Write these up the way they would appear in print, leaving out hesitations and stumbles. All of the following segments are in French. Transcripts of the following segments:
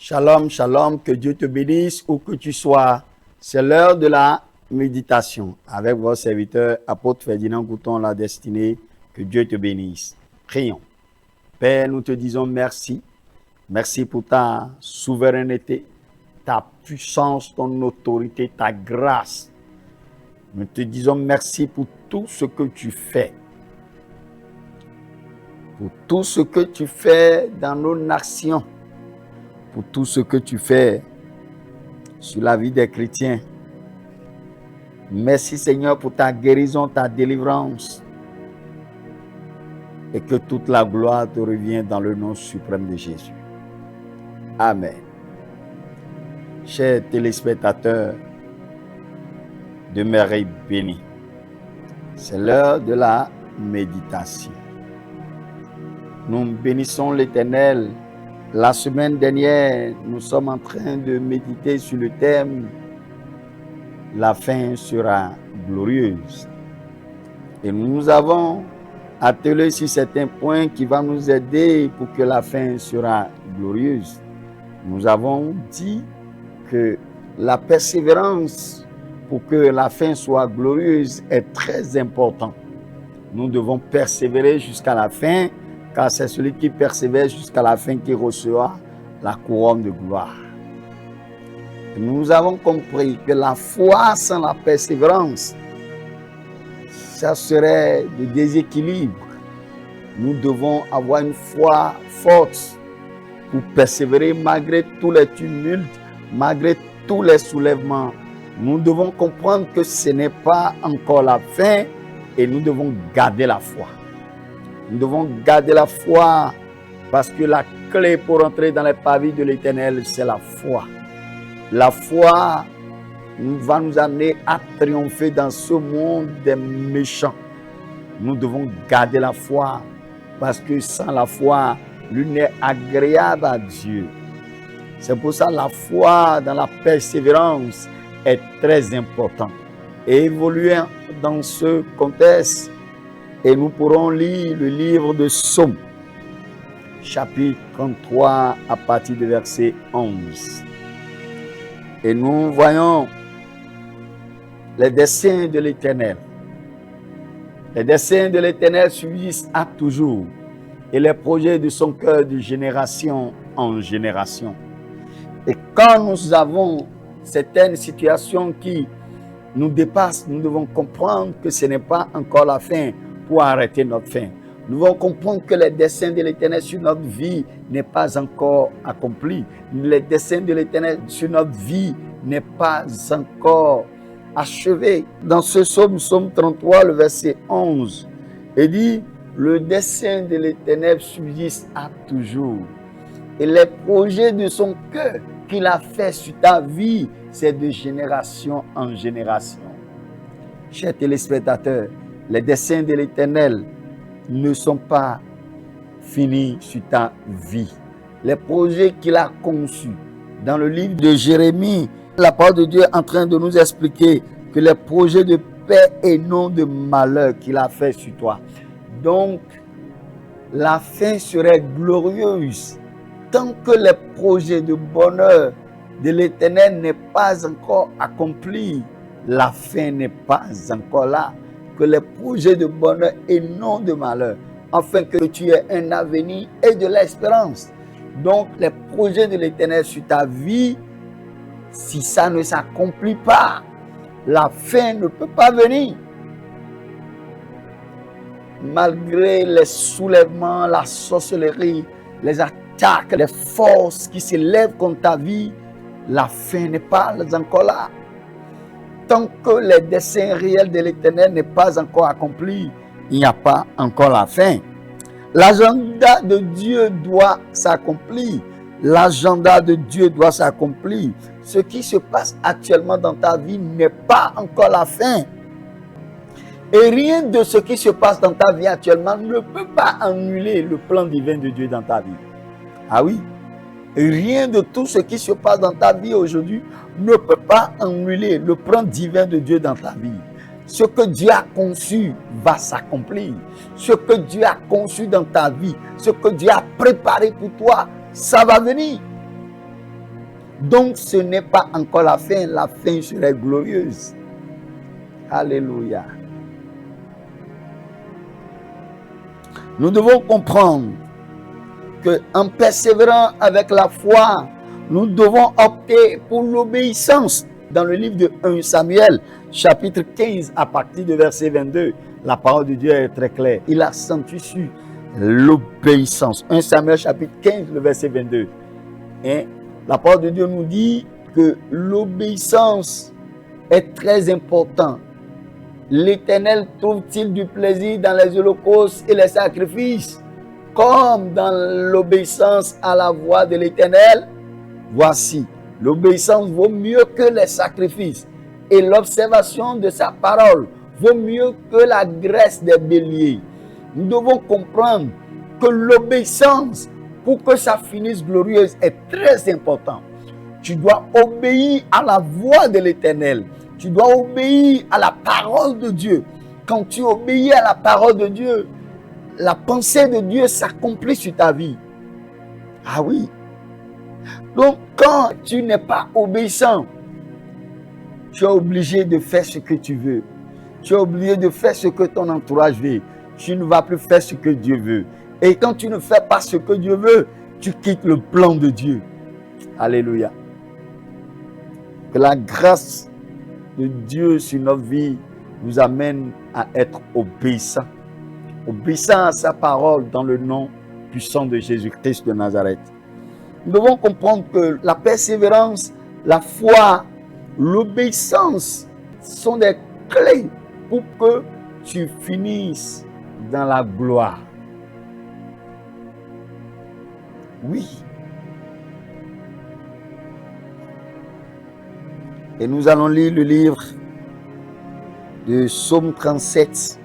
Shalom, shalom, que Dieu te bénisse où que tu sois. C'est l'heure de la méditation avec votre serviteur, apôtre Ferdinand Gouton, la destinée. Que Dieu te bénisse. Prions. Père, nous te disons merci. Merci pour ta souveraineté, ta puissance, ton autorité, ta grâce. Nous te disons merci pour tout ce que tu fais. Pour tout ce que tu fais dans nos nations. Pour tout ce que tu fais sur la vie des chrétiens. Merci Seigneur pour ta guérison, ta délivrance. Et que toute la gloire te revienne dans le nom suprême de Jésus. Amen. Chers téléspectateurs de Merveille bénie, c'est l'heure de la méditation. Nous bénissons l'Éternel. La semaine dernière, nous sommes en train de méditer sur le thème « La fin sera glorieuse ». Et nous avons attelé sur certains points qui vont nous aider pour que la fin sera glorieuse. Nous avons dit que la persévérance pour que la fin soit glorieuse est très importante. Nous devons persévérer jusqu'à la fin, car c'est celui qui persévère jusqu'à la fin qui recevra la couronne de gloire. Nous avons compris que la foi sans la persévérance, ça serait de déséquilibre. Nous devons avoir une foi forte pour persévérer malgré tous les tumultes, malgré tous les soulèvements. Nous devons comprendre que ce n'est pas encore la fin et nous devons garder la foi. Nous devons garder la foi parce que la clé pour entrer dans les pavis de l'Éternel, c'est la foi. La foi va nous amener à triompher dans ce monde des méchants. Nous devons garder la foi parce que sans la foi, l'une n'est agréable à Dieu. C'est pour ça que la foi dans la persévérance est très importante. Et évoluer dans ce contexte, et nous pourrons lire le livre de Psaume, chapitre 33, à partir du verset 11. Et nous voyons les desseins de l'Éternel. Les desseins de l'Éternel subsistent à toujours, et les projets de son cœur de génération en génération. Et quand nous avons certaines situations qui nous dépassent, nous devons comprendre que ce n'est pas encore la fin pour arrêter notre fin. Nous devons comprendre que les desseins de l'Éternel sur notre vie n'est pas encore accompli. Les desseins de l'Éternel sur notre vie n'est pas encore achevé. Dans ce psaume 33, le verset 11, il dit « Le dessein de l'Éternel subsiste à toujours. Et les projets de son cœur qu'il a fait sur ta vie, c'est de génération en génération. » Chers téléspectateurs, les desseins de l'Éternel ne sont pas finis sur ta vie. Les projets qu'il a conçus dans le livre de Jérémie, la parole de Dieu est en train de nous expliquer que les projets de paix et non de malheur qu'il a fait sur toi. Donc, la fin serait glorieuse tant que les projets de bonheur de l'Éternel n'est pas encore accompli. La fin n'est pas encore là. Que les projets de bonheur et non de malheur, afin que tu aies un avenir et de l'espérance. Donc, les projets de l'Éternel sur ta vie, si ça ne s'accomplit pas, la fin ne peut pas venir. Malgré les soulèvements, la sorcellerie, les attaques, les forces qui s'élèvent contre ta vie, la fin n'est pas encore là. Tant que les desseins réels de l'Éternel n'est pas encore accompli, il n'y a pas encore la fin. L'agenda de Dieu doit s'accomplir. L'agenda de Dieu doit s'accomplir. Ce qui se passe actuellement dans ta vie n'est pas encore la fin. Et rien de ce qui se passe dans ta vie actuellement ne peut pas annuler le plan divin de Dieu dans ta vie. Ah oui? Rien de tout ce qui se passe dans ta vie aujourd'hui ne peut pas annuler le plan divin de Dieu dans ta vie. Ce que Dieu a conçu va s'accomplir. Ce que Dieu a conçu dans ta vie, ce que Dieu a préparé pour toi, ça va venir. Donc ce n'est pas encore la fin serait glorieuse. Alléluia. Nous devons comprendre qu'en persévérant avec la foi, nous devons opter pour l'obéissance. Dans le livre de 1 Samuel, chapitre 15, à partir du verset 22, la parole de Dieu est très claire. Il accentue sur l'obéissance. 1 Samuel, chapitre 15, le verset 22. Et la parole de Dieu nous dit que l'obéissance est très importante. L'Éternel trouve-t-il du plaisir dans les holocaustes et les sacrifices, comme dans l'obéissance à la voix de l'Éternel? Voici, l'obéissance vaut mieux que les sacrifices, et l'observation de sa parole vaut mieux que la graisse des béliers. Nous devons comprendre que l'obéissance, pour que ça finisse glorieuse, est très important. Tu dois obéir à la voix de l'Éternel. Tu dois obéir à la parole de Dieu. Quand tu obéis à la parole de Dieu, la pensée de Dieu s'accomplit sur ta vie. Ah oui. Donc, quand tu n'es pas obéissant, tu es obligé de faire ce que tu veux. Tu es obligé de faire ce que ton entourage veut. Tu ne vas plus faire ce que Dieu veut. Et quand tu ne fais pas ce que Dieu veut, tu quittes le plan de Dieu. Alléluia. Que la grâce de Dieu sur notre vie nous amène à être obéissants. Obéissants à sa parole dans le nom puissant de Jésus-Christ de Nazareth. Nous devons comprendre que la persévérance, la foi, l'obéissance sont des clés pour que tu finisses dans la gloire. Oui. Et nous allons lire le livre de Psaume 37.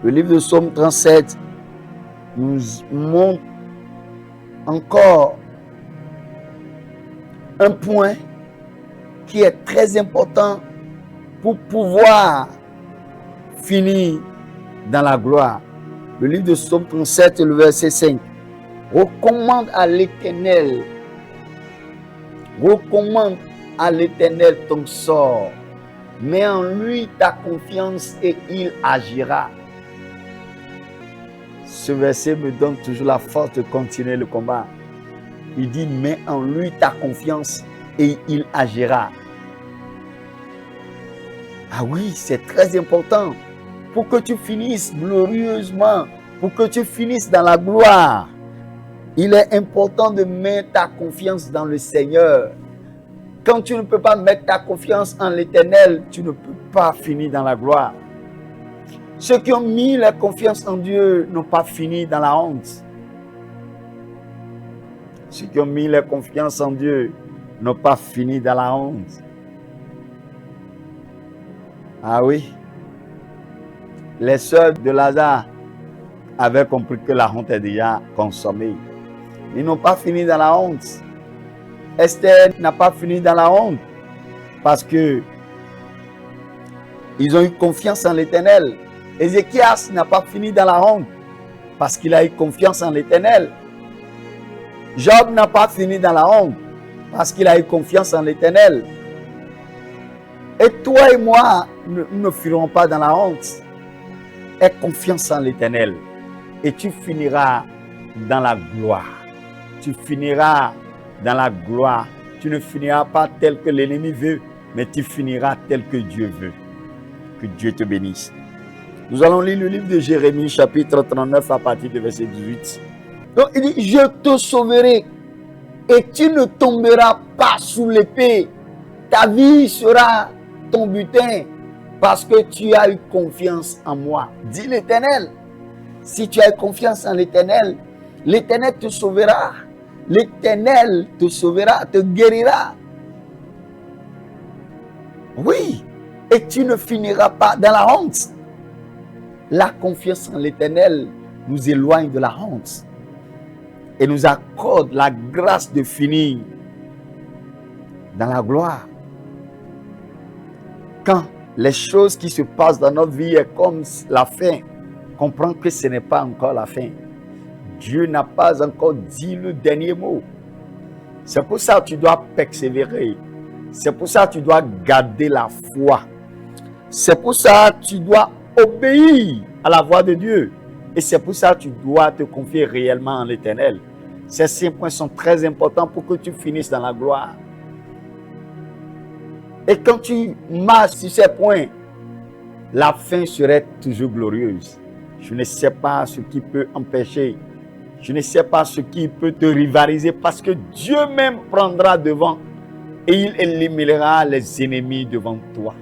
Le livre de Psaume 37 nous montre encore un point qui est très important pour pouvoir finir dans la gloire. Le livre de Psaume 37, le verset 5. Recommande à l'Éternel ton sort. Mets en lui ta confiance et il agira. Ce verset me donne toujours la force de continuer le combat. Il dit, mets en lui ta confiance et il agira. Ah oui, c'est très important. Pour que tu finisses glorieusement, pour que tu finisses dans la gloire, il est important de mettre ta confiance dans le Seigneur. Quand tu ne peux pas mettre ta confiance en l'Éternel, tu ne peux pas finir dans la gloire. Ceux qui ont mis leur confiance en Dieu n'ont pas fini dans la honte. Ceux qui ont mis leur confiance en Dieu n'ont pas fini dans la honte. Ah oui. Les sœurs de Lazare avaient compris que la honte est déjà consommée. Ils n'ont pas fini dans la honte. Esther n'a pas fini dans la honte parce que ils ont eu confiance en l'Éternel. Ézéchias n'a pas fini dans la honte parce qu'il a eu confiance en l'Éternel. Job n'a pas fini dans la honte parce qu'il a eu confiance en l'Éternel. Et toi et moi, nous ne finirons pas dans la honte. Aie confiance en l'Éternel et tu finiras dans la gloire. Tu finiras dans la gloire. Tu ne finiras pas tel que l'ennemi veut, mais tu finiras tel que Dieu veut. Que Dieu te bénisse. Nous allons lire le livre de Jérémie, chapitre 39, à partir du verset 18. Donc il dit, je te sauverai et tu ne tomberas pas sous l'épée. Ta vie sera ton butin parce que tu as eu confiance en moi. Dit l'Éternel. Si tu as confiance en l'Éternel, l'Éternel te sauvera. L'Éternel te sauvera, te guérira. Oui, et tu ne finiras pas dans la honte. La confiance en l'Éternel nous éloigne de la honte et nous accorde la grâce de finir dans la gloire. Quand les choses qui se passent dans notre vie est comme la fin, comprends que ce n'est pas encore la fin. Dieu n'a pas encore dit le dernier mot. C'est pour ça que tu dois persévérer. C'est pour ça que tu dois garder la foi. C'est pour ça que tu dois obéir à la voix de Dieu. Et c'est pour ça que tu dois te confier réellement en l'Éternel. Ces 5 points sont très importants pour que tu finisses dans la gloire. Et quand tu marches sur ces points, la fin serait toujours glorieuse. Je ne sais pas ce qui peut empêcher. Je ne sais pas ce qui peut te rivaliser parce que Dieu même prendra devant et il éliminera les ennemis devant toi.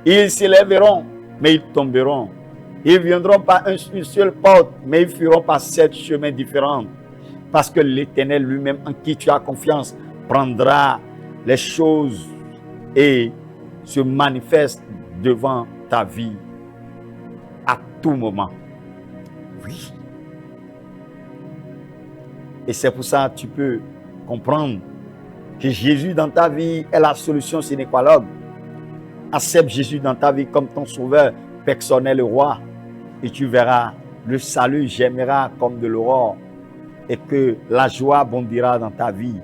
Ils s'élèveront, mais ils tomberont. Ils viendront par une seule porte, mais ils fuiront par 7 chemins différents. Parce que l'Éternel lui-même, en qui tu as confiance, prendra les choses et se manifeste devant ta vie à tout moment. Oui. Et c'est pour ça que tu peux comprendre que Jésus dans ta vie est la solution sine qua non. Accepte Jésus dans ta vie comme ton sauveur personnel et roi. Et tu verras, le salut germera comme de l'aurore. Et que la joie bondira dans ta vie.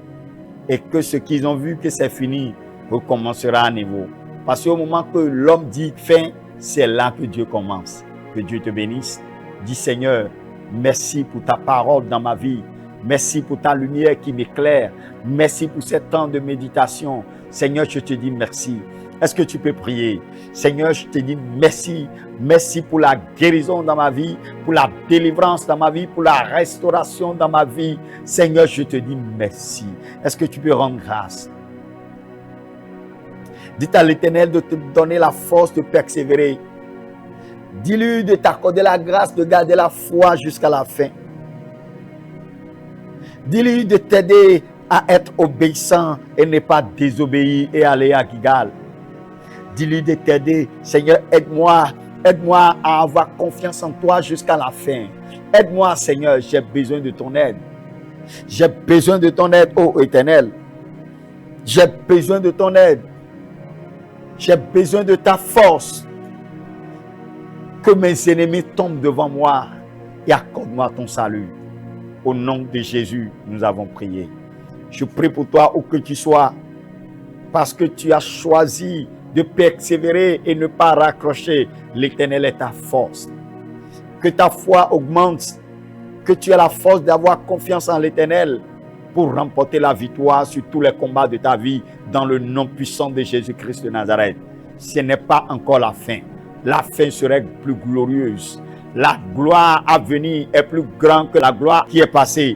Et que ce qu'ils ont vu que c'est fini recommencera à nouveau. Parce qu'au moment que l'homme dit fin, c'est là que Dieu commence. Que Dieu te bénisse. Dis Seigneur, merci pour ta parole dans ma vie. Merci pour ta lumière qui m'éclaire. Merci pour ce temps de méditation. Seigneur, je te dis merci. Est-ce que tu peux prier? Seigneur, je te dis merci. Merci pour la guérison dans ma vie, pour la délivrance dans ma vie, pour la restauration dans ma vie. Seigneur, je te dis merci. Est-ce que tu peux rendre grâce? Dites à l'Éternel de te donner la force de persévérer. Dis-lui de t'accorder la grâce de garder la foi jusqu'à la fin. Dis-lui de t'aider à être obéissant et ne pas désobéir et aller à Gilgal. Dis-lui de t'aider. Seigneur, aide-moi. Aide-moi à avoir confiance en toi jusqu'à la fin. Aide-moi, Seigneur, j'ai besoin de ton aide. J'ai besoin de ton aide, ô Éternel. J'ai besoin de ton aide. J'ai besoin de ta force. Que mes ennemis tombent devant moi et accorde-moi ton salut. Au nom de Jésus, nous avons prié. Je prie pour toi où que tu sois, parce que tu as choisi de persévérer et ne pas raccrocher. L'Éternel est ta force. Que ta foi augmente, que tu aies la force d'avoir confiance en l'Éternel pour remporter la victoire sur tous les combats de ta vie dans le nom puissant de Jésus-Christ de Nazareth. Ce n'est pas encore la fin. La fin serait plus glorieuse. La gloire à venir est plus grande que la gloire qui est passée.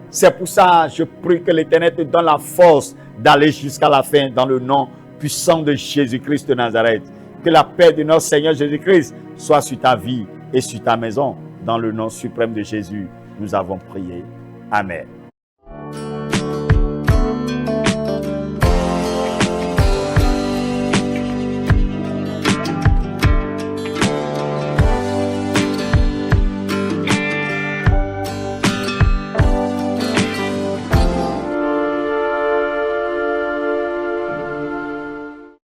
C'est pour ça que je prie que l'Éternel te donne la force d'aller jusqu'à la fin dans le nom puissant de Jésus-Christ de Nazareth. Que la paix de notre Seigneur Jésus-Christ soit sur ta vie et sur ta maison. Dans le nom suprême de Jésus, nous avons prié. Amen.